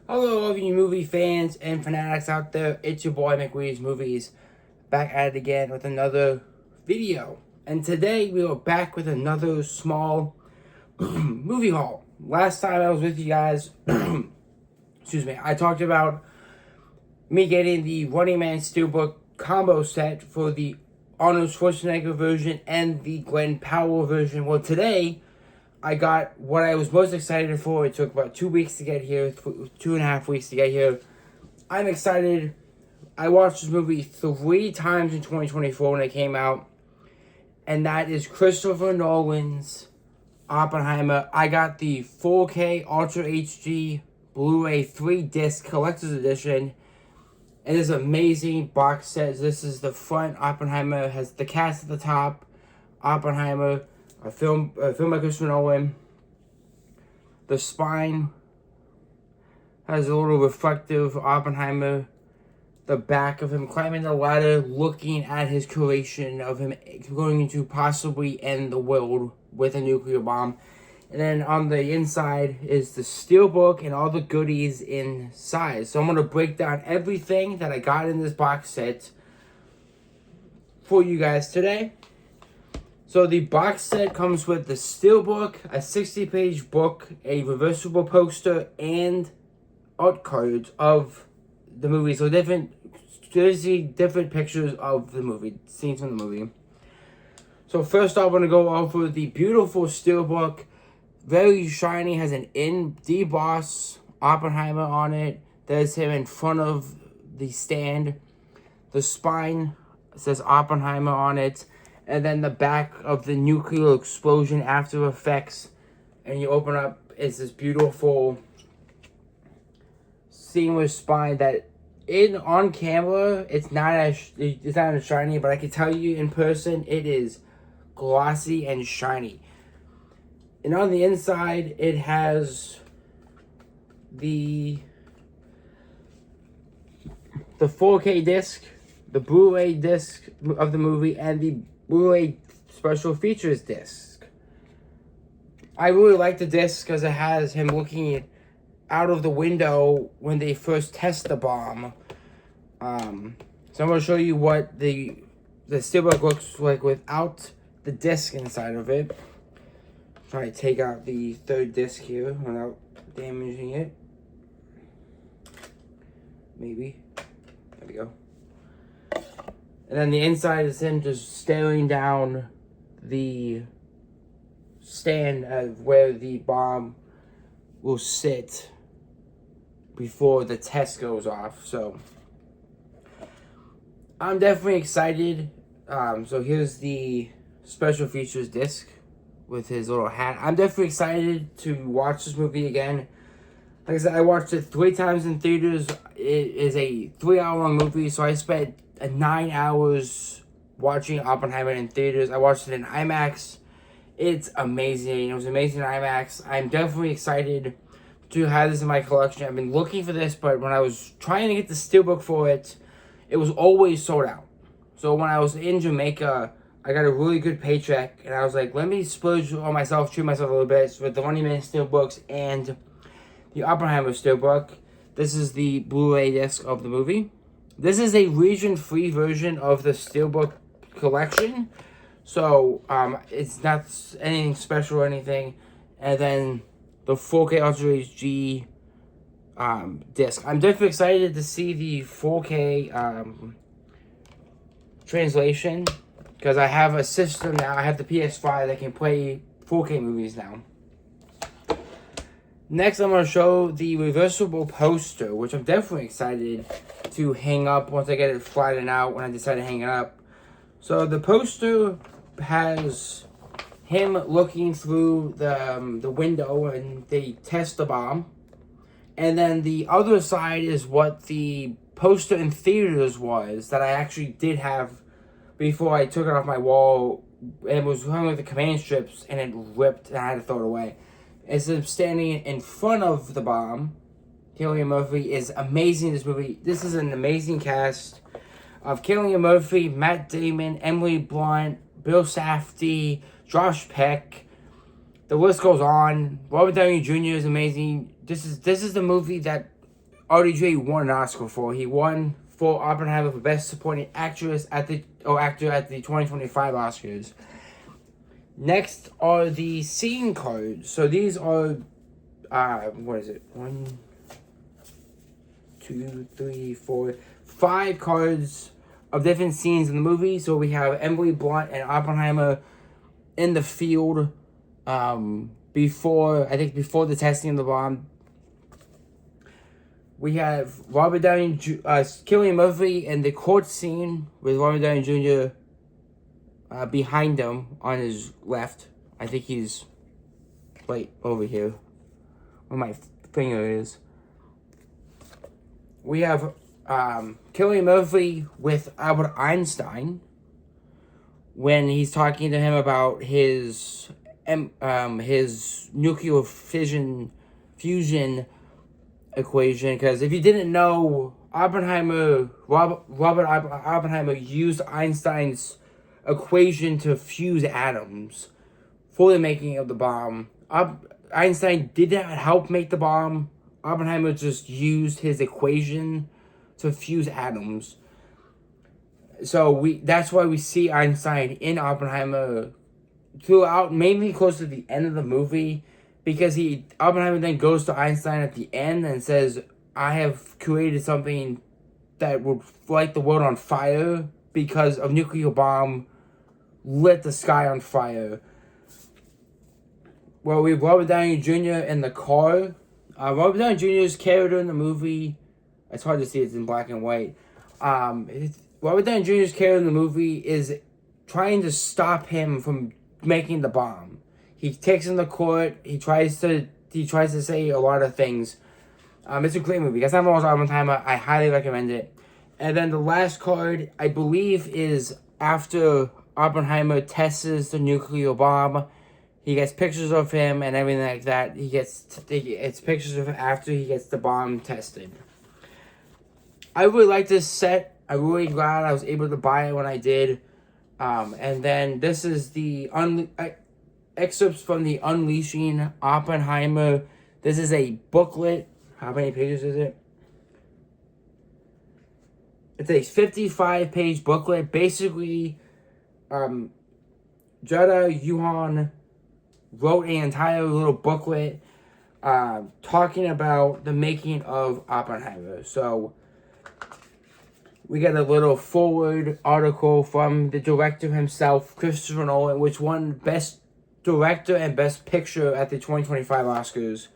Hello, all of you movie fans and fanatics out there. It's your boy McWee's Movies, back at it again with another video. And today we are back with another small movie haul. Last time I was with you guys, excuse me, I talked about me getting the Running Man Steelbook combo set for the Arnold Schwarzenegger version and the Glenn Powell version. Well, today I got what I was most excited for. It took about 2 weeks to get here, 2.5 weeks to get here. I'm excited. I watched this movie 3 times in 2024 when it came out, and that is Christopher Nolan's Oppenheimer. I got the 4K Ultra HD Blu-ray 3-disc collector's edition. And this amazing box set. This is the front. Oppenheimer has the cast at the top. Oppenheimer. A film by Christopher Nolan. The spine has a little reflective Oppenheimer. The back of him climbing the ladder, looking at his creation of him going to possibly end the world with a nuclear bomb. And then on the inside is the steelbook and all the goodies inside. So I'm going to break down everything that I got in this box set for you guys today. So the box set comes with the steelbook, a 60-page book, a reversible poster, and art cards of the movie. So different pictures of the movie, scenes from the movie. So first off, I'm going to go over the beautiful steelbook. Very shiny, has an deboss Oppenheimer on it. There's him in front of the stand. The spine says Oppenheimer on it. And then the back of the nuclear explosion after effects. And you open up, it's this beautiful seamless spine that on camera, it's not as shiny, but I can tell you in person, it is glossy and shiny. And on the inside, it has the 4K disc, the Blu-ray disc of the movie, and the Blu-ray special features disc. I really like the disc because it has him looking out of the window when they first test the bomb. So I'm going to show you what the steelbook looks like without the disc inside of it. Try to take out the third disc here without damaging it. Maybe. There we go. And then the inside is him just staring down the stand of where the bomb will sit before the test goes off. So I'm definitely excited. So here's the special features disc with his little hat. I'm definitely excited to watch this movie again. Like I said, I watched it 3 times in theaters. It is a 3-hour-long movie, so I spent 9 hours watching Oppenheimer in theaters. I watched it in IMAX. It's amazing. It was amazing in IMAX. I'm definitely excited to have this in my collection. I've been looking for this, but when I was trying to get the steelbook for it, it was always sold out. So when I was in Jamaica, I got a really good paycheck, and I was like, let me splurge on myself, treat myself a little bit with the Running Man steelbooks and the Oppenheimer steelbook. This is the Blu-ray disc of the movie. This is a region-free version of the steelbook collection, so it's not anything special or anything. And then the 4K Ultra HD disc. I'm definitely excited to see the 4K translation because I have a system now. I have the PS5 that can play 4K movies now. Next, I'm going to show the reversible poster, which I'm definitely excited to hang up once I get it flattened out when I decide to hang it up. So the poster has him looking through the window and they test the bomb. And then the other side is what the poster in theaters was that I actually did have before I took it off my wall. It was hung with the command strips and it ripped and I had to throw it away. It's him standing in front of the bomb. Cillian Murphy is amazing in this movie. This is an amazing cast of Cillian Murphy, Matt Damon, Emily Blunt, Bill Safdie, Josh Peck. The list goes on. Robert Downey Jr. is amazing. This is the movie that RDJ won an Oscar for. He won for Oppenheimer for Best Supporting Actress actor at the 2025 Oscars. Next are the scene cards. So these are, what is it? 1, 2, 3, 4, 5 cards of different scenes in the movie. So we have Emily Blunt and Oppenheimer in the field before the testing of the bomb. We have Robert Downey, Cillian Murphy in the court scene with Robert Downey Jr. Behind him on his left. I think he's right over here where my finger is. We have Cillian Murphy with Albert Einstein when he's talking to him about his nuclear fusion equation. Because if you didn't know, Robert Oppenheimer used Einstein's equation to fuse atoms for the making of the bomb. Einstein did not help make the bomb. Oppenheimer just used his equation to fuse atoms. So that's why we see Einstein in Oppenheimer throughout, mainly close to the end of the movie, because Oppenheimer then goes to Einstein at the end and says, I have created something that would light the world on fire because a nuclear bomb lit the sky on fire. Well, we have Robert Downey Jr. in the car. Robert Downey Jr.'s character in the movie, it's hard to see, it's in black and white. Robert Downey Jr.'s character in the movie is trying to stop him from making the bomb. He takes him to court. He tries to say a lot of things. It's a great movie. That's not almost Oppenheimer. I highly recommend it. And then the last card, I believe, is after Oppenheimer tests the nuclear bomb. He gets pictures of him and everything like that. It's pictures of him after he gets the bomb tested. I really like this set. I'm really glad I was able to buy it when I did. And then this is the excerpts from the Unleashing Oppenheimer. This is a booklet. How many pages is it? It's a 55-page booklet. Basically, Jada Yuhan wrote an entire little booklet talking about the making of Oppenheimer. So we got a little forward article from the director himself, Christopher Nolan, which won Best Director and Best Picture at the 2025 Oscars.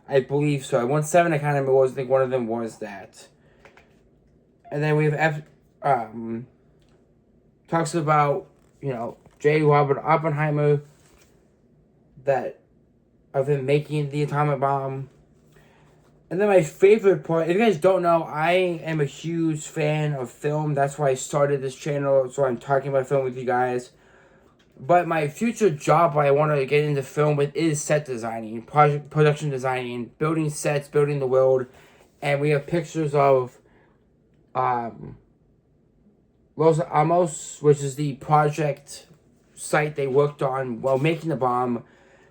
I believe so. I won 7 Academy Awards. I think one of them was that. And then we have talks about, J. Robert Oppenheimer, of him making the atomic bomb. And then my favorite part, if you guys don't know, I am a huge fan of film. That's why I started this channel, so I'm talking about film with you guys. But my future job I want to get into film with is set designing, production designing, building sets, building the world. And we have pictures of Los Alamos, which is the project site they worked on while making the bomb,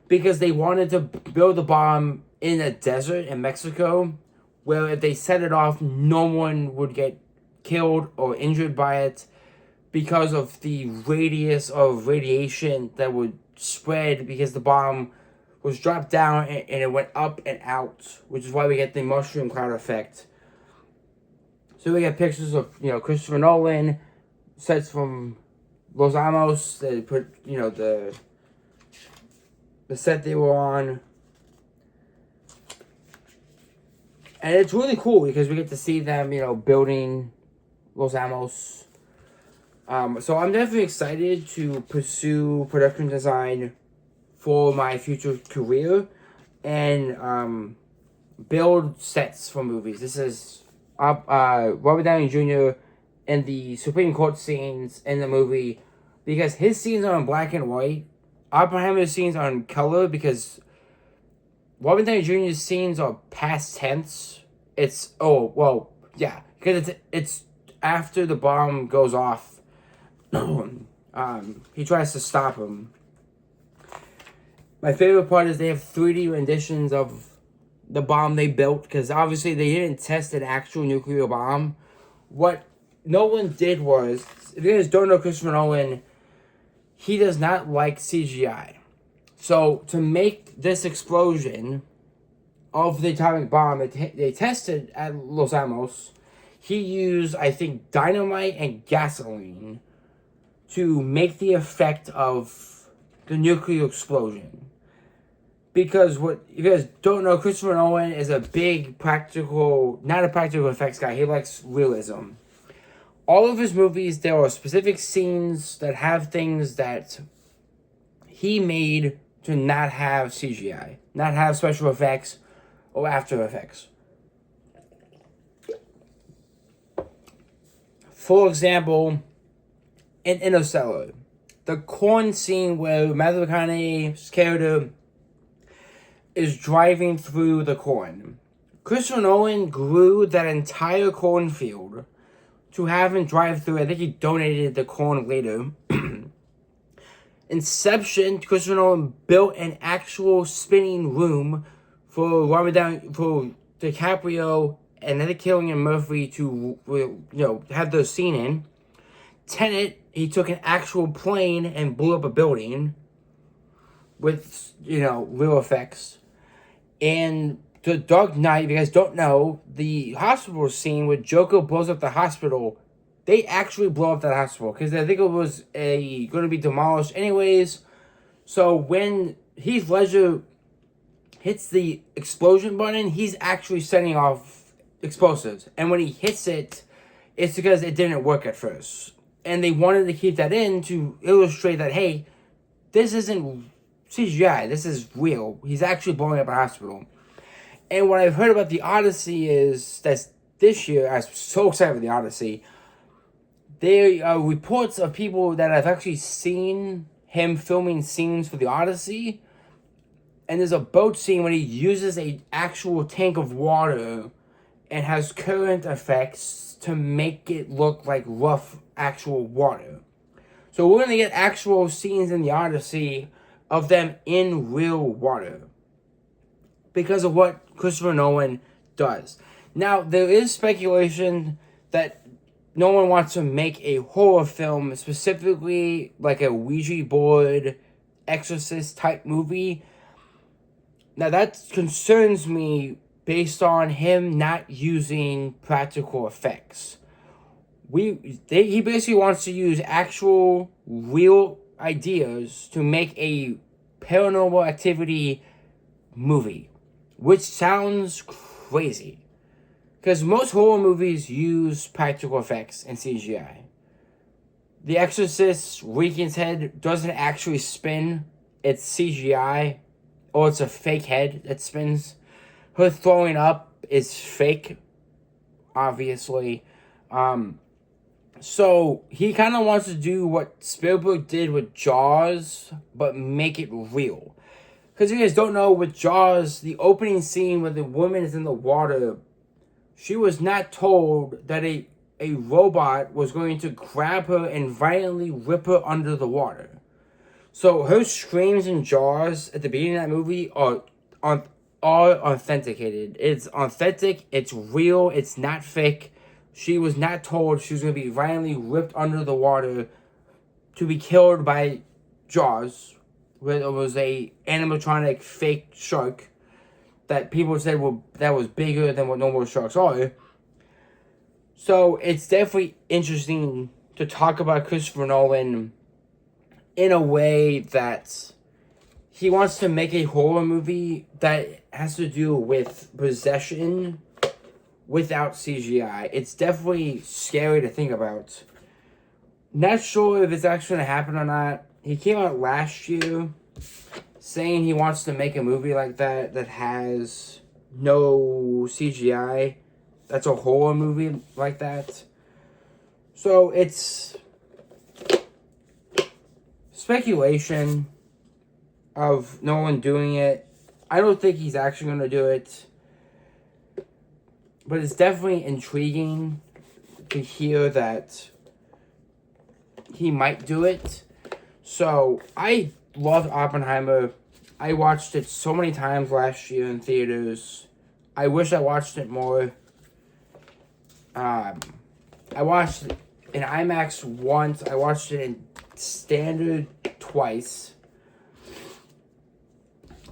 because they wanted to build the bomb in a desert in Mexico, where if they set it off, no one would get killed or injured by it because of the radius of radiation that would spread, because the bomb was dropped down and it went up and out, which is why we get the mushroom cloud effect. So we got pictures of, Christopher Nolan, sets from Los Alamos, they put, the set they were on. And it's really cool because we get to see them, building Los Alamos. So I'm definitely excited to pursue production design for my future career and build sets for movies. This is Robert Downey Jr. in the Supreme Court scenes in the movie, because his scenes are in black and white. Oppenheimer's scenes are in color because Robert Downey Jr.'s scenes are past tense. Because it's after the bomb goes off. He tries to stop him. My favorite part is they have 3D renditions of the bomb they built, because obviously they didn't test an actual nuclear bomb. What Nolan did was, if you guys don't know Christopher Nolan, he does not like CGI. So to make this explosion of the atomic bomb that they tested at Los Alamos, he used, I think, dynamite and gasoline to make the effect of the nuclear explosion. Because what you guys don't know, Christopher Nolan is a big not a practical effects guy. He likes realism. All of his movies, there are specific scenes that have things that he made to not have CGI, not have special effects or After Effects. For example, in Interstellar, the corn scene where Matthew McConaughey's character is driving through the corn. Christopher Nolan grew that entire cornfield to have him drive through. I think he donated the corn later. Inception, Christopher Nolan built an actual spinning room for DiCaprio and Heather Killian Murphy to have their scene in. Tenet, he took an actual plane and blew up a building with real effects. And The Dark Knight, if you guys don't know, the hospital scene where Joker blows up the hospital, they actually blow up that hospital because I think it was going to be demolished anyways. So when Heath Ledger hits the explosion button, he's actually setting off explosives. And when he hits it, it's because it didn't work at first. And they wanted to keep that in to illustrate that, hey, this isn't CGI, this is real. He's actually blowing up a hospital. And what I've heard about the Odyssey is that this year, I was so excited for the Odyssey, there are reports of people that have actually seen him filming scenes for the Odyssey. And there's a boat scene when he uses an actual tank of water and has current effects to make it look like rough actual water. So we're going to get actual scenes in the Odyssey of them in real water because of what Christopher Nolan does. Now, there is speculation that Nolan wants to make a horror film, specifically like a Ouija board, Exorcist type movie. Now, that concerns me based on him not using practical effects. He basically wants to use actual, real ideas to make a paranormal activity movie, which sounds crazy. Because most horror movies use practical effects and CGI. The Exorcist, Regan's head doesn't actually spin. It's CGI. Or it's a fake head that spins. Her throwing up is fake. Obviously. So, he kind of wants to do what Spielberg did with Jaws, but make it real. Because if you guys don't know, with Jaws, the opening scene where the woman is in the water, she was not told that a robot was going to grab her and violently rip her under the water. So her screams in Jaws at the beginning of that movie are authenticated. It's authentic, it's real, it's not fake. She was not told she was going to be violently ripped under the water to be killed by Jaws, where it was a animatronic fake shark that people said that was bigger than what normal sharks are. So it's definitely interesting to talk about Christopher Nolan in a way that he wants to make a horror movie that has to do with possession without CGI. It's definitely scary to think about. Not sure if it's actually going to happen or not. He came out last year saying he wants to make a movie like that has no CGI. That's a horror movie like that. So it's speculation of no one doing it. I don't think he's actually going to do it. But it's definitely intriguing to hear that he might do it. So, I loved Oppenheimer. I watched it so many times last year in theaters. I wish I watched it more. I watched it in IMAX once. I watched it in standard twice.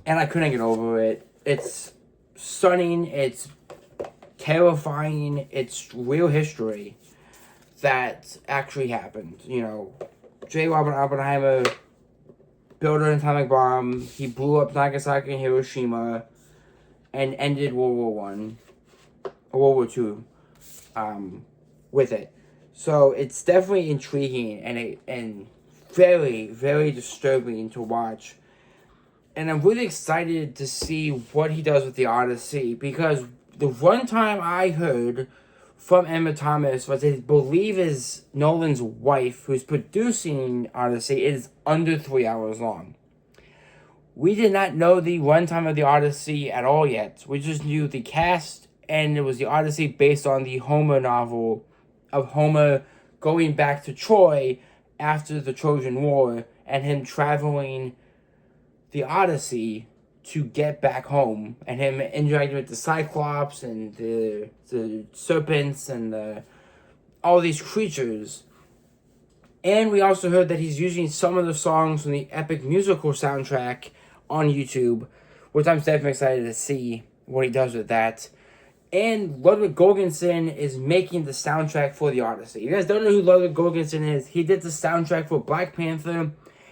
And I couldn't get over it. It's stunning. It's terrifying. It's real history that actually happened. You know, J. Robert Oppenheimer built an atomic bomb. He blew up Nagasaki and Hiroshima and ended World War One or World War Two with it. So it's definitely intriguing and very, very disturbing to watch. And I'm really excited to see what he does with the Odyssey, because the one time I heard from Emma Thomas was, I believe, is Nolan's wife, who's producing Odyssey. It is under 3 hours long. We did not know the runtime of the Odyssey at all yet. We just knew the cast, and it was the Odyssey based on the Homer novel of Homer going back to Troy after the Trojan War and him traveling the Odyssey to get back home, and him interacting with the Cyclops and the serpents and all these creatures. And we also heard that he's using some of the songs from the epic musical soundtrack on YouTube, which I'm definitely excited to see what he does with that. And Ludwig Göransson is making the soundtrack for the Odyssey. You guys don't know who Ludwig Göransson is? He did the soundtrack for Black Panther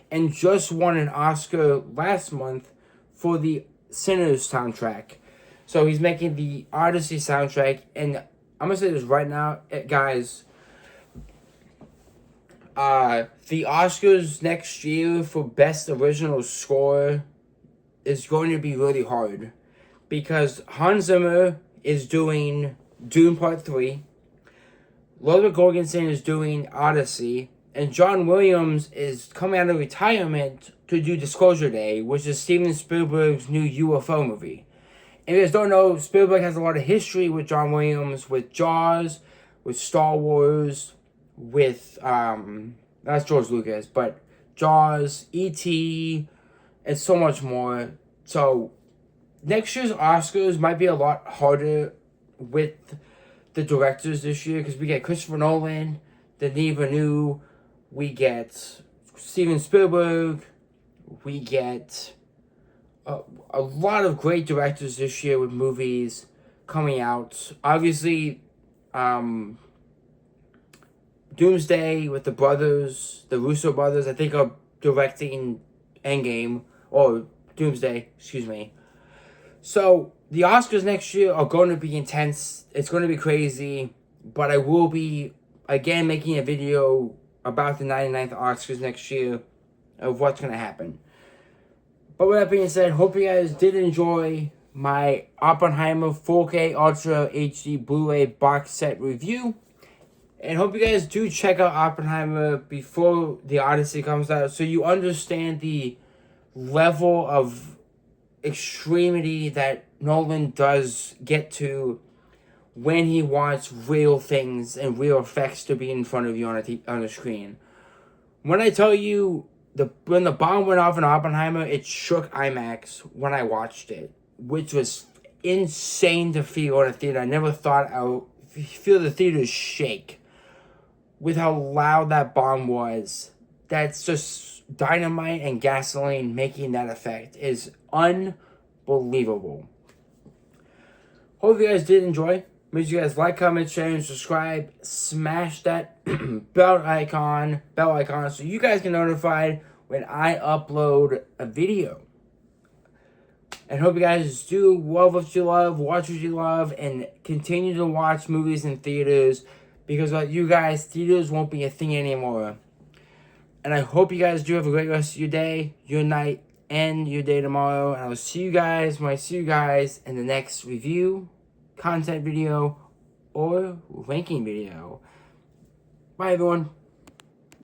and just won an Oscar last month for the Sinners soundtrack. So he's making the Odyssey soundtrack, and I'm going to say this right now, guys. The Oscars next year for Best Original Score is going to be really hard, because Hans Zimmer is doing Dune Part 3, Ludwig Göransson is doing Odyssey, and John Williams is coming out of retirement to do Disclosure Day, which is Steven Spielberg's new UFO movie. And if you guys don't know, Spielberg has a lot of history with John Williams, with Jaws, with Star Wars, with, that's George Lucas, but Jaws, E.T., and so much more. So, next year's Oscars might be a lot harder with the directors this year, because we get Christopher Nolan, Denis Villeneuve, we get Steven Spielberg, we get a lot of great directors this year with movies coming out. Obviously, Doomsday with the brothers, the Russo brothers, I think are directing Endgame, or Doomsday, excuse me. So, the Oscars next year are going to be intense. It's going to be crazy. But I will be, again, making a video about the 99th Oscars next year of what's going to happen. But with that being said, hope you guys did enjoy my Oppenheimer 4K Ultra HD Blu-ray box set review. And hope you guys do check out Oppenheimer before the Odyssey comes out, so you understand the level of extremity that Nolan does get to when he wants real things and real effects to be in front of you on the screen. When I tell you, when the bomb went off in Oppenheimer, it shook IMAX when I watched it, which was insane to feel in a theater. I never thought I would feel the theater shake with how loud that bomb was. That's just dynamite and gasoline making that effect is unbelievable. Hope you guys did enjoy. Make sure you guys like, comment, share, and subscribe. Smash that bell icon so you guys get notified when I upload a video. And hope you guys do love what you love, watch what you love, and continue to watch movies in theaters, because without you guys, theaters won't be a thing anymore. And I hope you guys do have a great rest of your day, your night, and your day tomorrow. And I will see you guys when I see you guys in the next review, content video, or ranking video. Bye, everyone.